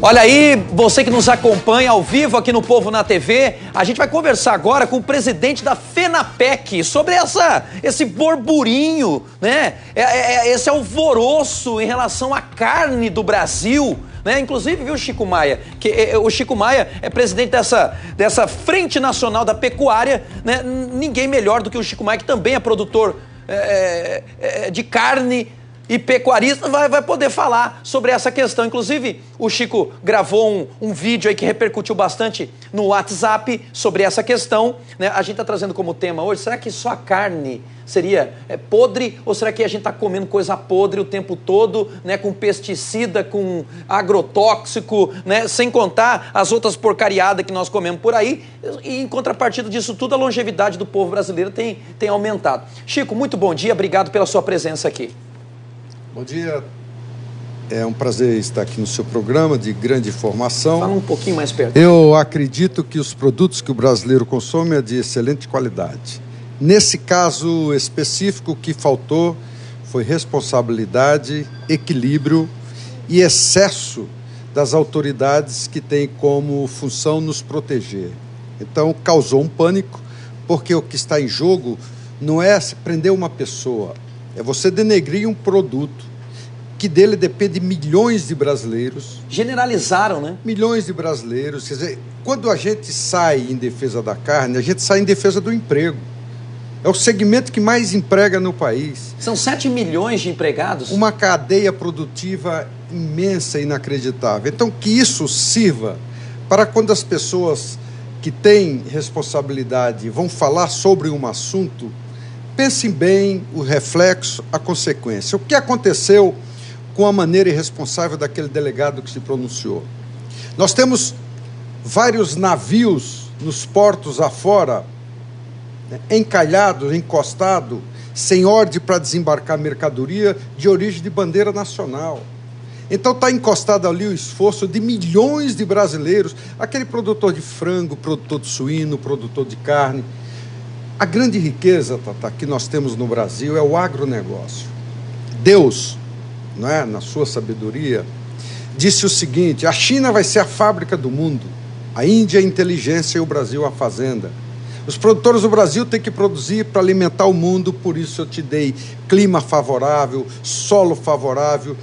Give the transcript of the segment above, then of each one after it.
Olha aí, você que nos acompanha ao vivo aqui no Povo na TV, a gente vai conversar agora com o presidente da FENAPEC sobre esse burburinho, né? Esse alvoroço em relação à carne do Brasil, né? Inclusive, viu, Chico Maia, que o Chico Maia é presidente dessa Frente Nacional da Pecuária, né? Ninguém melhor do que o Chico Maia, que também é produtor de carne e pecuarista, vai poder falar sobre essa questão. Inclusive, o Chico gravou um vídeo aí que repercutiu bastante no WhatsApp sobre essa questão, né? A gente está trazendo como tema hoje, será que só a carne seria podre, ou será que a gente está comendo coisa podre o tempo todo, né? Com pesticida, com agrotóxico, né? Sem contar as outras porcariadas que nós comemos por aí. E em contrapartida disso tudo, a longevidade do povo brasileiro tem aumentado. Chico, muito bom dia, obrigado pela sua presença aqui. Bom dia, é um prazer estar aqui no seu programa de grande informação. Fala um pouquinho mais perto. Eu acredito que os produtos que o brasileiro consome é de excelente qualidade. Nesse caso específico, o que faltou foi responsabilidade, equilíbrio e excesso das autoridades que têm como função nos proteger. Então, causou um pânico, porque o que está em jogo não é prender uma pessoa, é você denegrir um produto que dele depende milhões de brasileiros. Generalizaram, né? Milhões de brasileiros. Quer dizer, quando a gente sai em defesa da carne, a gente sai em defesa do emprego. É o segmento que mais emprega no país. São 7 milhões de empregados? Uma cadeia produtiva imensa e inacreditável. Então, que isso sirva para quando as pessoas que têm responsabilidade vão falar sobre um assunto, pensem bem o reflexo, a consequência. O que aconteceu com a maneira irresponsável daquele delegado que se pronunciou? Nós temos vários navios nos portos afora, encalhados, encostados, sem ordem para desembarcar mercadoria de origem de bandeira nacional. Então está encostado ali o esforço de milhões de brasileiros, aquele produtor de frango, produtor de suíno, produtor de carne. A grande riqueza, Tata, que nós temos no Brasil é o agronegócio. Deus, não é, na sua sabedoria, disse o seguinte: a China vai ser a fábrica do mundo, a Índia a inteligência e o Brasil a fazenda. Os produtores do Brasil têm que produzir para alimentar o mundo, por isso eu te dei clima favorável, solo favorável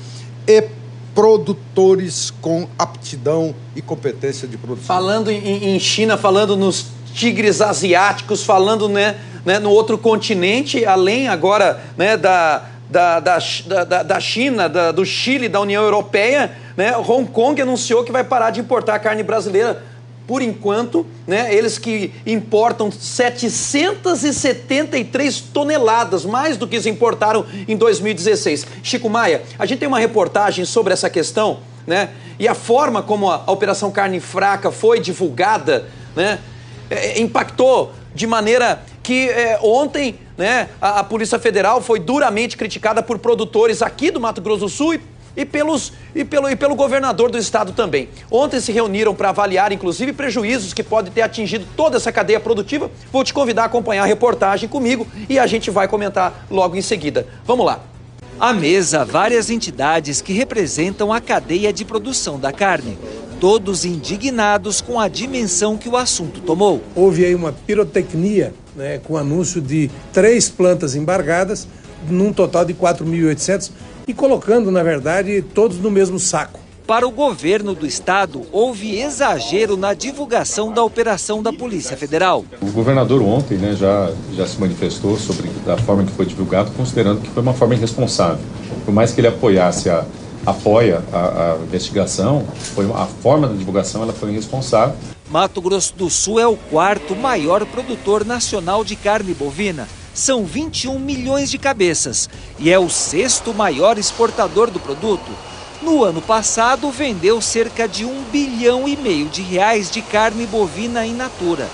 e produtores com aptidão e competência de produção. Falando em China, falando nos tigres asiáticos, falando no outro continente, além agora da China, do Chile, da União Europeia, né? Hong Kong anunciou que vai parar de importar carne brasileira. Por enquanto, né, eles que importam 773 toneladas, mais do que eles importaram em 2016. Chico Maia, a gente tem uma reportagem sobre essa questão, né, e a forma como a Operação Carne Fraca foi divulgada, né, impactou de maneira que ontem, né, a Polícia Federal foi duramente criticada por produtores aqui do Mato Grosso do Sul e pelo governador do estado também. Ontem se reuniram para avaliar, inclusive, prejuízos que podem ter atingido toda essa cadeia produtiva. Vou te convidar a acompanhar a reportagem comigo e a gente vai comentar logo em seguida. Vamos lá. À mesa, várias entidades que representam a cadeia de produção da carne. Todos indignados com a dimensão que o assunto tomou. Houve aí uma pirotecnia, né, com o anúncio de 3 plantas embargadas, num total de 4.800, e colocando, na verdade, todos no mesmo saco. Para o governo do estado, houve exagero na divulgação da operação da Polícia Federal. O governador ontem, né, já se manifestou sobre a forma que foi divulgado, considerando que foi uma forma irresponsável. Por mais que ele apoia a investigação, a forma da divulgação ela foi irresponsável. Mato Grosso do Sul é o 4º maior produtor nacional de carne bovina. São 21 milhões de cabeças e é o 6º maior exportador do produto. No ano passado, vendeu cerca de R$1,5 bilhão de carne bovina in natura.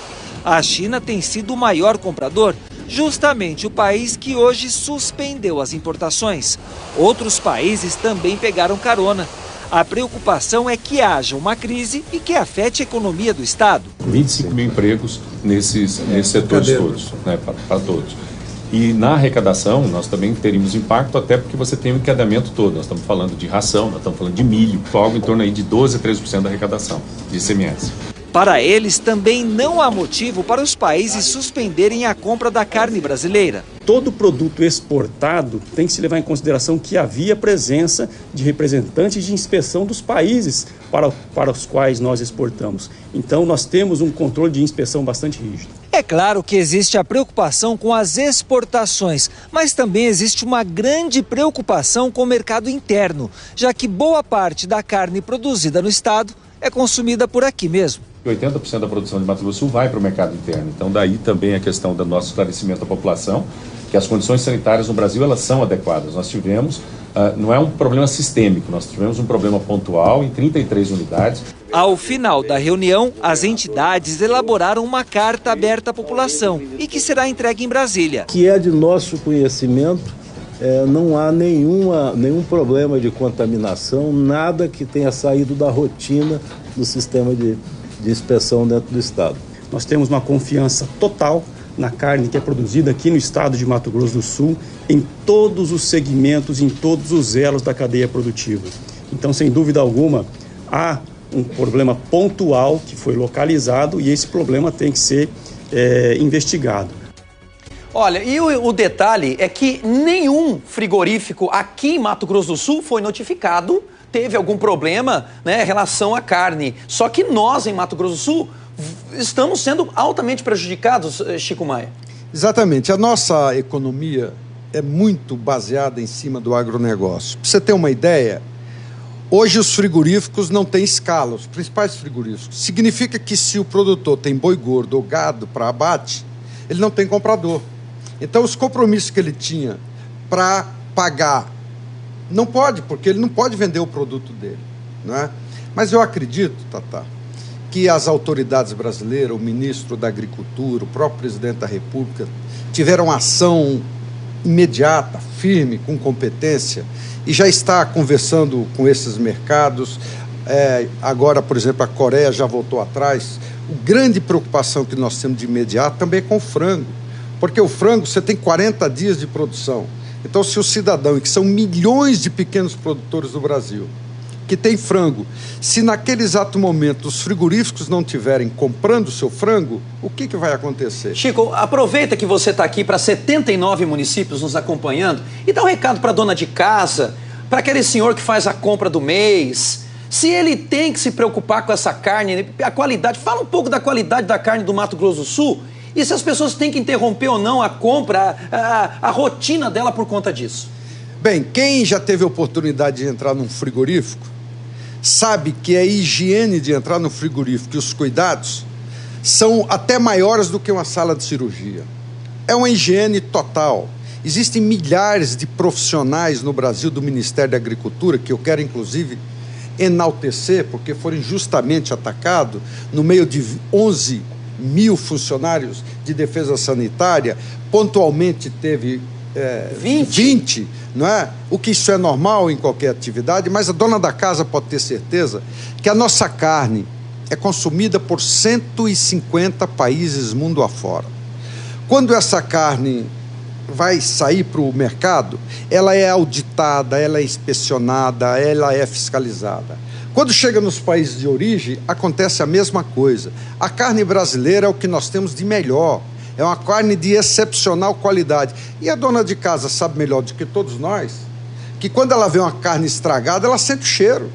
A China tem sido o maior comprador, justamente o país que hoje suspendeu as importações. Outros países também pegaram carona. A preocupação é que haja uma crise e que afete a economia do estado. 25 mil empregos nesses setores todos, né, para todos. E na arrecadação, nós também teríamos impacto, até porque você tem o encadeamento todo. Nós estamos falando de ração, nós estamos falando de milho, algo em torno aí de 12% a 13% da arrecadação de ICMS. Para eles, também não há motivo para os países suspenderem a compra da carne brasileira. Todo produto exportado tem que se levar em consideração que havia presença de representantes de inspeção dos países para os quais nós exportamos. Então, nós temos um controle de inspeção bastante rígido. É claro que existe a preocupação com as exportações, mas também existe uma grande preocupação com o mercado interno, já que boa parte da carne produzida no estado é consumida por aqui mesmo. 80% da produção de Mato Grosso do Sul vai para o mercado interno. Então, daí também a questão do nosso esclarecimento à população, que as condições sanitárias no Brasil, elas são adequadas. Nós tivemos, não é um problema sistêmico, nós tivemos um problema pontual em 33 unidades. Ao final da reunião, as entidades elaboraram uma carta aberta à população e que será entregue em Brasília. Que é de nosso conhecimento, não há nenhum problema de contaminação, nada que tenha saído da rotina do sistema de inspeção dentro do estado. Nós temos uma confiança total na carne que é produzida aqui no estado de Mato Grosso do Sul, em todos os segmentos, em todos os elos da cadeia produtiva. Então, sem dúvida alguma, há um problema pontual que foi localizado e esse problema tem que ser investigado. Olha, e o detalhe é que nenhum frigorífico aqui em Mato Grosso do Sul foi notificado, teve algum problema, né, em relação à carne. Só que nós, em Mato Grosso do Sul, estamos sendo altamente prejudicados, Chico Maia. Exatamente. A nossa economia é muito baseada em cima do agronegócio. Para você ter uma ideia, hoje os frigoríficos não têm escala, os principais frigoríficos. Significa que se o produtor tem boi gordo ou gado para abate, ele não tem comprador. Então, os compromissos que ele tinha para pagar, não pode, porque ele não pode vender o produto dele, não é? Mas eu acredito, Tatá, que as autoridades brasileiras, o ministro da Agricultura, o próprio presidente da República, tiveram ação imediata, firme, com competência, e já está conversando com esses mercados. Agora, por exemplo, a Coreia já voltou atrás. A grande preocupação que nós temos de imediato também é com o frango, porque o frango você tem 40 dias de produção. Então, se o cidadão, que são milhões de pequenos produtores do Brasil, que tem frango, se naquele exato momento os frigoríficos não estiverem comprando o seu frango, o que vai acontecer? Chico, aproveita que você está aqui para 79 municípios nos acompanhando e dá um recado para a dona de casa, para aquele senhor que faz a compra do mês. Se ele tem que se preocupar com essa carne, a qualidade, fala um pouco da qualidade da carne do Mato Grosso do Sul e se as pessoas têm que interromper ou não a compra, a rotina dela por conta disso. Bem, quem já teve a oportunidade de entrar num frigorífico sabe que a higiene de entrar no frigorífico e os cuidados são até maiores do que uma sala de cirurgia. É uma higiene total. Existem milhares de profissionais no Brasil do Ministério da Agricultura, que eu quero inclusive enaltecer, porque foram injustamente atacados, no meio de 11 mil funcionários de defesa sanitária, pontualmente teve 20, não é? O que isso é normal em qualquer atividade, mas a dona da casa pode ter certeza que a nossa carne é consumida por 150 países mundo afora. Quando essa carne vai sair para o mercado, ela é auditada, ela é inspecionada, ela é fiscalizada. Quando chega nos países de origem, acontece a mesma coisa. A carne brasileira é o que nós temos de melhor. É uma carne de excepcional qualidade. E a dona de casa sabe melhor do que todos nós, que quando ela vê uma carne estragada, ela sente o cheiro.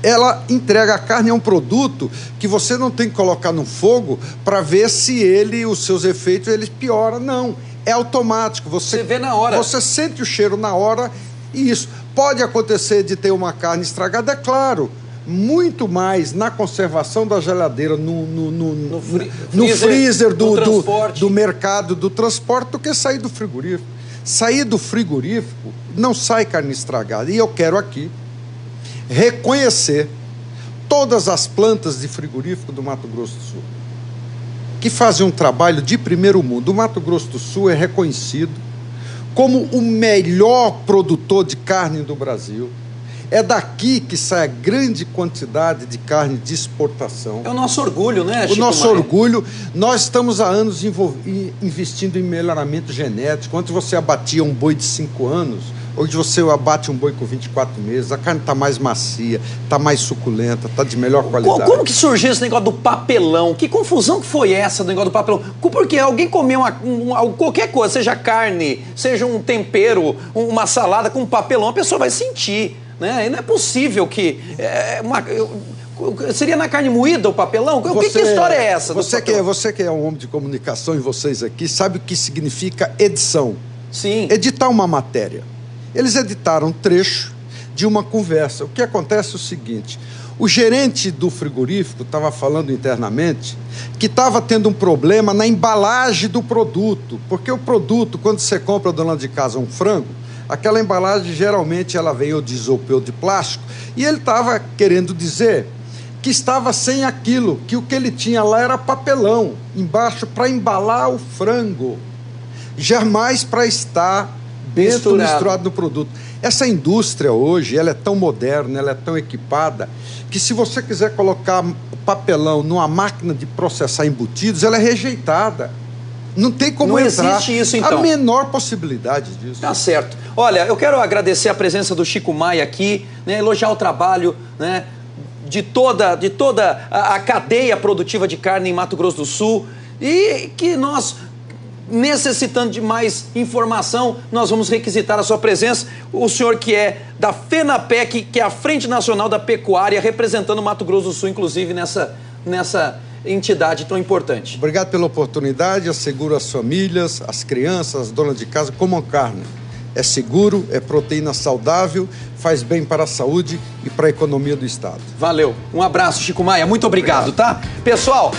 Ela entrega a carne a um produto que você não tem que colocar no fogo para ver se os seus efeitos, eles pioram. Não, é automático. Você vê na hora. Você sente o cheiro na hora e isso. Pode acontecer de ter uma carne estragada, é claro. Muito mais na conservação da geladeira, no freezer do mercado, do transporte, do que sair do frigorífico. Sair do frigorífico, não sai carne estragada. E eu quero aqui reconhecer todas as plantas de frigorífico do Mato Grosso do Sul, que fazem um trabalho de primeiro mundo. O Mato Grosso do Sul é reconhecido como o melhor produtor de carne do Brasil. É daqui que sai a grande quantidade de carne de exportação. É o nosso orgulho, né, Chico O nosso Maia? orgulho. Nós estamos há anos investindo em melhoramento genético. Antes você abatia um boi de 5 anos, hoje você abate um boi com 24 meses, a carne está mais macia, está mais suculenta, está de melhor qualidade. Como que surgiu esse negócio do papelão? Que confusão que foi essa do negócio do papelão? Porque alguém comeu qualquer coisa, seja carne, seja um tempero, uma salada com papelão, a pessoa vai sentir, né? E não é possível que... seria na carne moída o papelão? Que história é essa? Você que é um homem de comunicação e vocês aqui, sabe o que significa edição? Sim. Editar uma matéria. Eles editaram um trecho de uma conversa. O que acontece é o seguinte: o gerente do frigorífico estava falando internamente que estava tendo um problema na embalagem do produto, porque o produto, quando você compra, dona de casa, um frango, aquela embalagem geralmente ela vem ou de isopor ou de plástico, e ele estava querendo dizer que estava sem aquilo, que o que ele tinha lá era papelão embaixo para embalar o frango, jamais para estar misturado no produto. Essa indústria hoje, ela é tão moderna, ela é tão equipada, que se você quiser colocar papelão numa máquina de processar embutidos, ela é rejeitada. Não tem como entrar. Não existe isso, então. A menor possibilidade disso. Tá certo. Olha, eu quero agradecer a presença do Chico Maia aqui, né, elogiar o trabalho, né, de toda a cadeia produtiva de carne em Mato Grosso do Sul, e que nós, necessitando de mais informação, nós vamos requisitar a sua presença. O senhor que é da FENAPEC, que é a Frente Nacional da Pecuária, representando o Mato Grosso do Sul, inclusive nessa entidade tão importante. Obrigado pela oportunidade. Asseguro as famílias, as crianças, as donas de casa, comam carne. É seguro, é proteína saudável, faz bem para a saúde e para a economia do Estado. Valeu. Um abraço, Chico Maia. Muito obrigado, tá? Pessoal...